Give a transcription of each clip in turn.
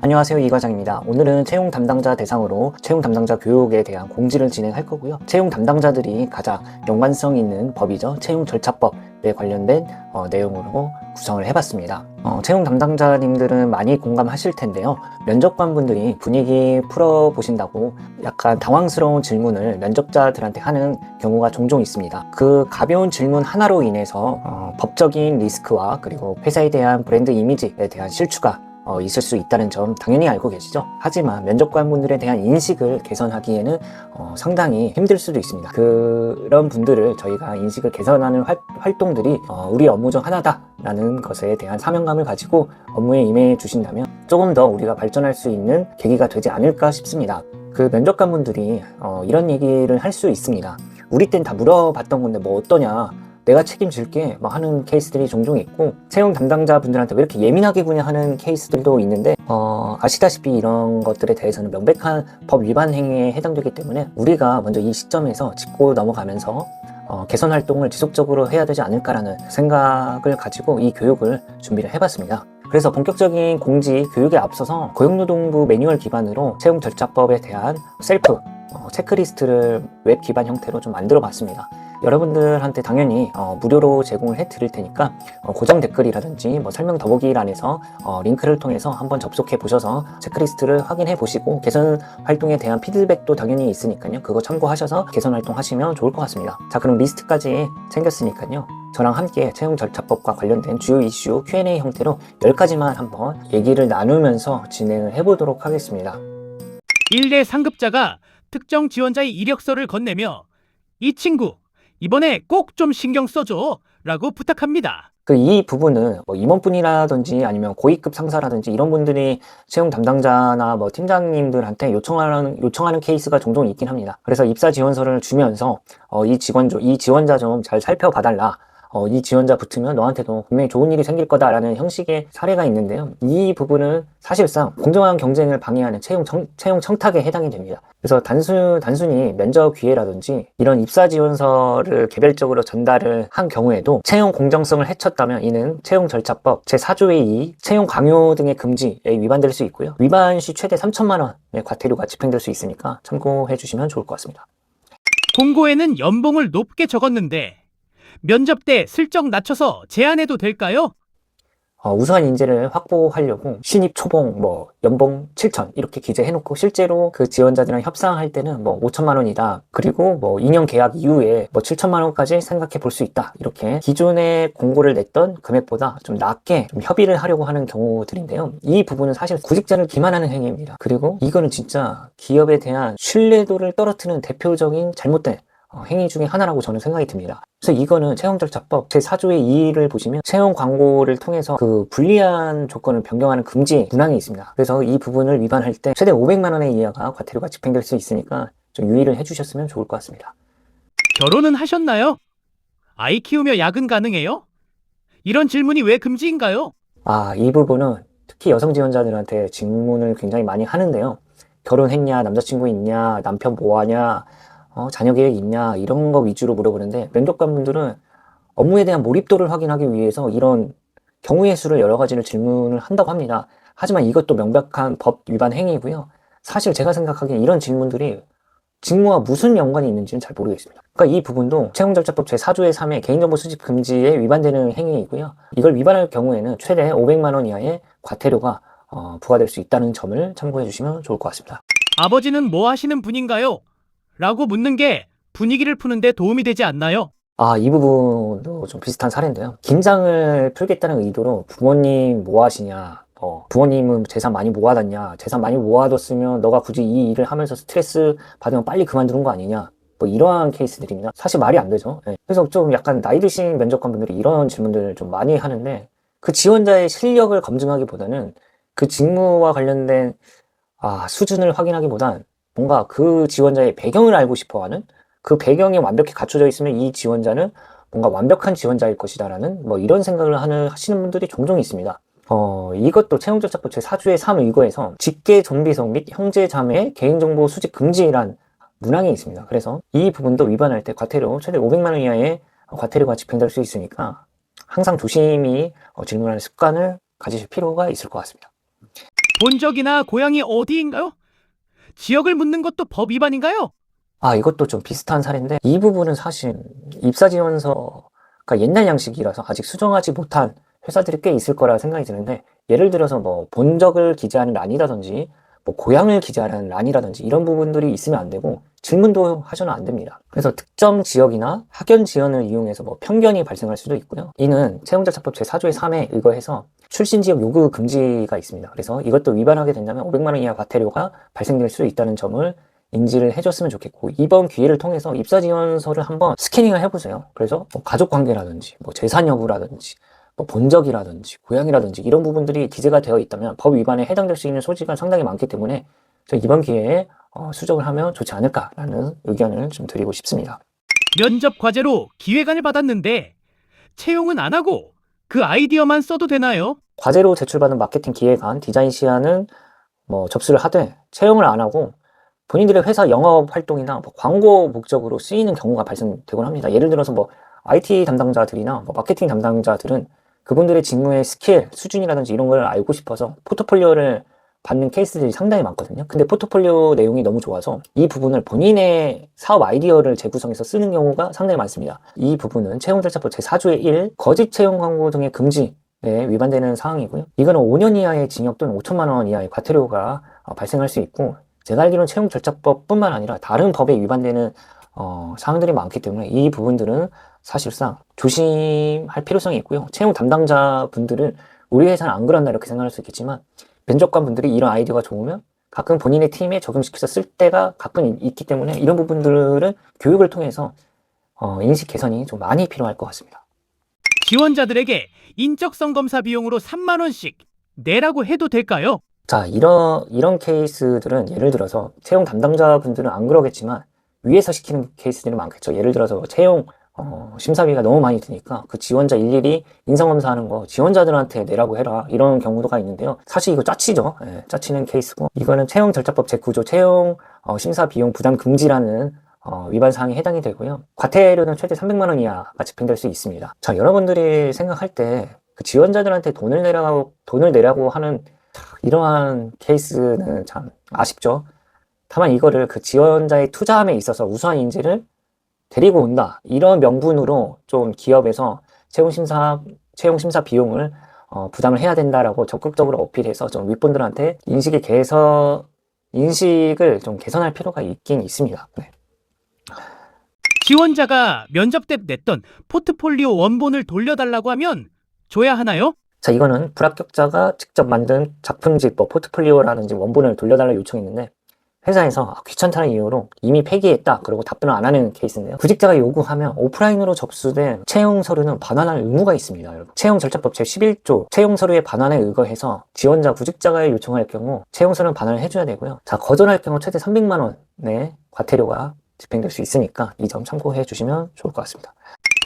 안녕하세요, 이 과장입니다. 오늘은 채용 담당자 대상으로 채용 담당자 교육에 대한 공지를 진행할 거고요. 채용 담당자들이 가장 연관성 있는 법이죠. 채용 절차법에 관련된 내용으로 구성을 해봤습니다. 채용 담당자님들은 많이 공감하실 텐데요. 면접관분들이 분위기 풀어보신다고 약간 당황스러운 질문을 면접자들한테 하는 경우가 종종 있습니다. 그 가벼운 질문 하나로 인해서 법적인 리스크와 그리고 회사에 대한 브랜드 이미지에 대한 실추가 있을 수 있다는 점 당연히 알고 계시죠? 하지만 면접관분들에 대한 인식을 개선하기에는 상당히 힘들 수도 있습니다. 그런 분들을 저희가 인식을 개선하는 활동들이 우리 업무 중 하나다 라는 것에 대한 사명감을 가지고 업무에 임해 주신다면 조금 더 우리가 발전할 수 있는 계기가 되지 않을까 싶습니다. 그 면접관분들이 이런 얘기를 할 수 있습니다. 우리 땐 다 물어봤던 건데 뭐 어떠냐, 내가 책임질게 막 하는 케이스들이 종종 있고, 채용 담당자분들한테 왜 이렇게 예민하게 구냐 하는 케이스들도 있는데 아시다시피 이런 것들에 대해서는 명백한 법 위반 행위에 해당되기 때문에 우리가 먼저 이 시점에서 짚고 넘어가면서 개선 활동을 지속적으로 해야 되지 않을까라는 생각을 가지고 이 교육을 준비를 해봤습니다. 그래서 본격적인 공지 교육에 앞서서 고용노동부 매뉴얼 기반으로 채용절차법에 대한 셀프 체크리스트를 웹 기반 형태로 좀 만들어 봤습니다. 여러분들한테 당연히 무료로 제공을 해 드릴 테니까 고정 댓글이라든지 설명 더보기란에서 링크를 통해서 한번 접속해 보셔서 체크리스트를 확인해 보시고 개선 활동에 대한 피드백도 당연히 있으니까요. 그거 참고하셔서 개선 활동 하시면 좋을 것 같습니다. 자, 그럼 리스트까지 챙겼으니까요. 저랑 함께 채용절차법과 관련된 주요 이슈 Q&A 형태로 10가지만 한번 얘기를 나누면서 진행을 해보도록 하겠습니다. 1대 상급자가 특정 지원자의 이력서를 건네며 이 친구 이번에 꼭 좀 신경 써줘 라고 부탁합니다. 이 부분은 임원분이라든지 아니면 고위급 상사라든지 이런 분들이 채용 담당자나 팀장님들한테 요청하는 케이스가 종종 있긴 합니다. 그래서 입사 지원서를 주면서 이 지원자 좀 잘 살펴봐달라. 이 지원자 붙으면 너한테도 분명히 좋은 일이 생길 거다라는 형식의 사례가 있는데요. 이 부분은 사실상 공정한 경쟁을 방해하는 채용 청탁에 해당이 됩니다. 그래서 단순히 면접 기회라든지 이런 입사 지원서를 개별적으로 전달을 한 경우에도 채용 공정성을 해쳤다면 이는 채용절차법 제4조의 2 채용 강요 등의 금지에 위반될 수 있고요. 위반 시 최대 3천만 원의 과태료가 집행될 수 있으니까 참고해 주시면 좋을 것 같습니다. 공고에는 연봉을 높게 적었는데 면접 때 슬쩍 낮춰서 제안해도 될까요? 우수한 인재를 확보하려고 신입 초봉 연봉 7천 이렇게 기재해놓고 실제로 그 지원자들이랑 협상할 때는 5천만 원이다, 그리고 2년 계약 이후에 7천만 원까지 생각해 볼 수 있다, 이렇게 기존에 공고를 냈던 금액보다 좀 낮게 좀 협의를 하려고 하는 경우들인데요. 이 부분은 사실 구직자를 기만하는 행위입니다. 그리고 이거는 진짜 기업에 대한 신뢰도를 떨어뜨리는 대표적인 잘못된 행위 중에 하나라고 저는 생각이 듭니다. 그래서 이거는 채용절차법 제4조의 2를 보시면 채용 광고를 통해서 그 불리한 조건을 변경하는 금지 문항이 있습니다. 그래서 이 부분을 위반할 때 최대 500만 원의 이하가 과태료가 집행될 수 있으니까 좀 유의를 해주셨으면 좋을 것 같습니다. 결혼은 하셨나요? 아이 키우며 야근 가능해요? 이런 질문이 왜 금지인가요? 이 부분은 특히 여성 지원자들한테 질문을 굉장히 많이 하는데요. 결혼했냐, 남자친구 있냐, 남편 뭐하냐, 자녀 계획 있냐, 이런 거 위주로 물어보는데, 면접관분들은 업무에 대한 몰입도를 확인하기 위해서 이런 경우의 수를 여러 가지를 질문을 한다고 합니다. 하지만 이것도 명백한 법 위반 행위이고요. 사실 제가 생각하기엔 이런 질문들이 직무와 무슨 연관이 있는지는 잘 모르겠습니다. 그러니까 이 부분도 채용절차법 제4조의 3의 개인정보 수집 금지에 위반되는 행위이고요. 이걸 위반할 경우에는 최대 500만 원 이하의 과태료가 부과될 수 있다는 점을 참고해 주시면 좋을 것 같습니다. 아버지는 뭐 하시는 분인가요? 라고 묻는 게 분위기를 푸는데 도움이 되지 않나요? 이 부분도 좀 비슷한 사례인데요. 긴장을 풀겠다는 의도로 부모님 뭐 하시냐, 부모님은 재산 많이 모아뒀냐, 재산 많이 모아뒀으면 너가 굳이 이 일을 하면서 스트레스 받으면 빨리 그만두는 거 아니냐, 이러한 케이스들입니다. 사실 말이 안 되죠. 그래서 좀 약간 나이 드신 면접관분들이 이런 질문들을 좀 많이 하는데, 그 지원자의 실력을 검증하기보다는 그 직무와 관련된 수준을 확인하기보단 뭔가 그 지원자의 배경을 알고 싶어하는, 그 배경이 완벽히 갖춰져 있으면 이 지원자는 뭔가 완벽한 지원자일 것이다라는 이런 생각을 하시는 분들이 종종 있습니다. 이것도 채용절차법 제4조의 3 의거에서 직계 좀비속 및 형제 자매의 개인정보 수집 금지란 문항이 있습니다. 그래서 이 부분도 위반할 때 과태료 최대 500만 원 이하의 과태료가 집행될 수 있으니까 항상 조심히 질문하는 습관을 가지실 필요가 있을 것 같습니다. 본적이나 고향이 어디인가요? 지역을 묻는 것도 법 위반인가요? 이것도 좀 비슷한 사례인데, 이 부분은 사실 입사지원서가 옛날 양식이라서 아직 수정하지 못한 회사들이 꽤 있을 거라 생각이 드는데, 예를 들어서 뭐 본적을 기재하는 란이라든지 뭐 고향을 기재하는 란이라든지 이런 부분들이 있으면 안 되고, 질문도 하셔는 안 됩니다. 그래서 특정 지역이나 학연 지연을 이용해서 뭐 편견이 발생할 수도 있고요. 이는 채용절차법 제4조의 3에 의거해서 출신 지역 요구 금지가 있습니다. 그래서 이것도 위반하게 된다면 500만 원 이하 과태료가 발생될 수 있다는 점을 인지를 해줬으면 좋겠고, 이번 기회를 통해서 입사지원서를 한번 스캐닝을 해보세요. 그래서 뭐 가족관계라든지 뭐 재산 여부라든지 뭐 본적이라든지 고향이라든지 이런 부분들이 기재가 되어 있다면 법 위반에 해당될 수 있는 소지가 상당히 많기 때문에 이번 기회에 수정을 하면 좋지 않을까라는 의견을 좀 드리고 싶습니다. 면접 과제로 기획안을 받았는데 채용은 안 하고 그 아이디어만 써도 되나요? 과제로 제출받은 마케팅 기획안, 디자인 시안은 뭐 접수를 하되 채용을 안 하고 본인들의 회사 영업 활동이나 뭐 광고 목적으로 쓰이는 경우가 발생되곤 합니다. 예를 들어서 뭐 IT 담당자들이나 뭐 마케팅 담당자들은 그분들의 직무의 스킬, 수준이라든지 이런 걸 알고 싶어서 포트폴리오를 받는 케이스들이 상당히 많거든요. 근데 포트폴리오 내용이 너무 좋아서 이 부분을 본인의 사업 아이디어를 재구성해서 쓰는 경우가 상당히 많습니다. 이 부분은 채용절차법 제4조의 1, 거짓 채용 광고 등의 금지에 위반되는 사항이고요. 이거는 5년 이하의 징역 또는 5천만 원 이하의 과태료가 발생할 수 있고, 제가 알기로는 채용절차법뿐만 아니라 다른 법에 위반되는 사항들이 많기 때문에 이 부분들은 사실상 조심할 필요성이 있고요. 채용 담당자분들은 우리 회사는 안 그런다 이렇게 생각할 수 있겠지만, 면접관분들이 이런 아이디어가 좋으면 가끔 본인의 팀에 적용시켜서 쓸 때가 가끔 있기 때문에 이런 부분들은 교육을 통해서 인식 개선이 좀 많이 필요할 것 같습니다. 지원자들에게 인적성 검사 비용으로 3만 원씩 내라고 해도 될까요? 자, 이런 케이스들은 예를 들어서 채용 담당자분들은 안 그러겠지만 위에서 시키는 케이스들이 많겠죠. 예를 들어서 채용 심사비가 너무 많이 드니까 그 지원자 일일이 인성검사하는 거 지원자들한테 내라고 해라, 이런 경우가 있는데요. 사실 이거 짜치죠. 짜치는 케이스고, 이거는 채용절차법 제9조 채용 심사 비용 부담 금지라는 위반 사항에 해당이 되고요. 과태료는 최대 300만 원 이하가 집행될 수 있습니다. 자, 여러분들이 생각할 때 그 지원자들한테 돈을 내라고 하는 이러한 케이스는 참 아쉽죠. 다만 이거를 그 지원자의 투자함에 있어서 우수한 인재를 데리고 온다, 이런 명분으로 좀 기업에서 채용심사 비용을 부담을 해야 된다라고 적극적으로 어필해서 좀 윗분들한테 인식을 좀 개선할 필요가 있긴 있습니다. 네. 지원자가 면접 때 냈던 포트폴리오 원본을 돌려달라고 하면 줘야 하나요? 자, 이거는 불합격자가 직접 만든 작품집, 뭐 포트폴리오라든지 원본을 돌려달라 요청했는데 회사에서 귀찮다는 이유로 이미 폐기했다 그러고 답변을 안 하는 케이스인데요. 구직자가 요구하면 오프라인으로 접수된 채용 서류는 반환할 의무가 있습니다. 여러분. 채용절차법 제11조 채용 서류의 반환에 의거해서 지원자 구직자가 요청할 경우 채용 서류는 반환을 해줘야 되고요. 자, 거절할 경우 최대 300만 원의 과태료가 집행될 수 있으니까 이 점 참고해 주시면 좋을 것 같습니다.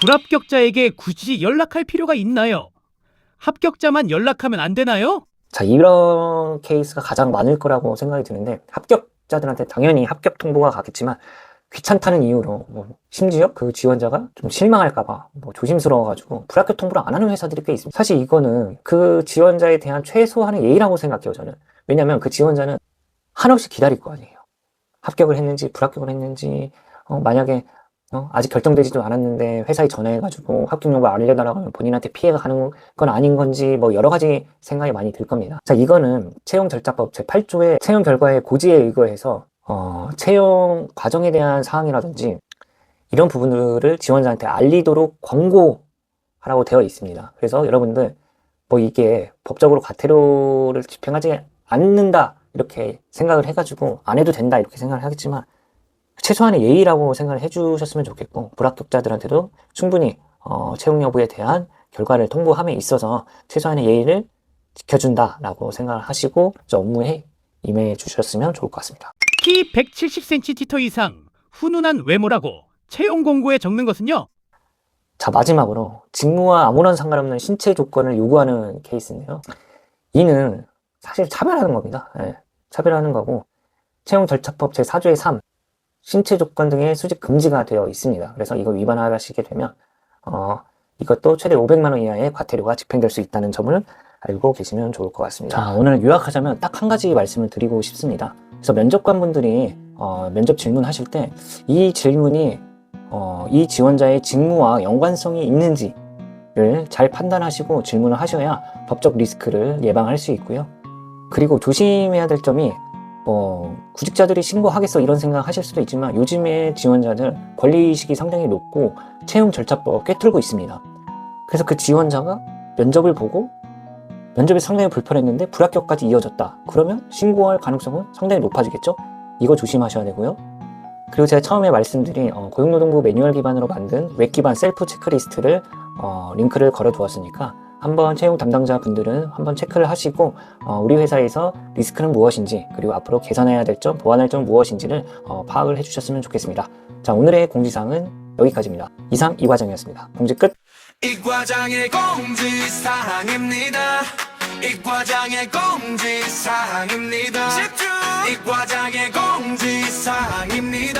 불합격자에게 굳이 연락할 필요가 있나요? 합격자만 연락하면 안 되나요? 자, 이런 케이스가 가장 많을 거라고 생각이 드는데, 합격자들한테 당연히 합격 통보가 가겠지만 귀찮다는 이유로 심지어 그 지원자가 좀 실망할까봐 조심스러워가지고 불합격 통보를 안 하는 회사들이 꽤 있습니다. 사실 이거는 그 지원자에 대한 최소한의 예의라고 생각해요, 저는. 왜냐면 그 지원자는 한없이 기다릴 거 아니에요. 합격을 했는지 불합격을 했는지, 만약에 아직 결정되지도 않았는데 회사에 전화해가지고 합격 여부 알려달라고 하면 본인한테 피해가 가는 건 아닌 건지 여러 가지 생각이 많이 들 겁니다. 자, 이거는 채용절차법 제8조의 채용 결과의 고지에 의거해서 채용 과정에 대한 사항이라든지 이런 부분들을 지원자한테 알리도록 권고하라고 되어 있습니다. 그래서 여러분들 이게 법적으로 과태료를 집행하지 않는다 이렇게 생각을 해가지고 안 해도 된다 이렇게 생각을 하겠지만, 최소한의 예의라고 생각을 해주셨으면 좋겠고, 불합격자들한테도 충분히 채용 여부에 대한 결과를 통보함에 있어서 최소한의 예의를 지켜준다라고 생각을 하시고 업무에 임해 주셨으면 좋을 것 같습니다. 키 170cm 이상, 훈훈한 외모라고 채용 공고에 적는 것은요? 자, 마지막으로 직무와 아무런 상관없는 신체 조건을 요구하는 케이스인데요. 이는 사실 차별하는 겁니다. 차별하는 거고, 채용절차법 제4조의 3 신체 조건 등의 수집 금지가 되어 있습니다. 그래서 이거 위반하시게 되면 이것도 최대 500만 원 이하의 과태료가 집행될 수 있다는 점을 알고 계시면 좋을 것 같습니다. 자, 오늘 요약하자면 딱 한 가지 말씀을 드리고 싶습니다. 그래서 면접관분들이 면접 질문하실 때 이 질문이 이 지원자의 직무와 연관성이 있는지를 잘 판단하시고 질문을 하셔야 법적 리스크를 예방할 수 있고요. 그리고 조심해야 될 점이 구직자들이 신고하겠어 이런 생각 하실 수도 있지만 요즘의 지원자들 권리의식이 상당히 높고 채용 절차법 꿰뚫고 있습니다. 그래서 그 지원자가 면접을 보고 면접이 상당히 불편했는데 불합격까지 이어졌다. 그러면 신고할 가능성은 상당히 높아지겠죠? 이거 조심하셔야 되고요. 그리고 제가 처음에 말씀드린 고용노동부 매뉴얼 기반으로 만든 웹 기반 셀프 체크리스트를 링크를 걸어 두었으니까 한번 채용 담당자 분들은 한번 체크를 하시고 우리 회사에서 리스크는 무엇인지 그리고 앞으로 개선해야 될 점, 보완할 점 무엇인지를 파악을 해주셨으면 좋겠습니다. 자, 오늘의 공지사항은 여기까지입니다. 이상 이 과정이었습니다. 공지 끝! 이 과장의 공지사항입니다. 이 과장의 공지사항입니다. 집중! 이 과장의 공지사항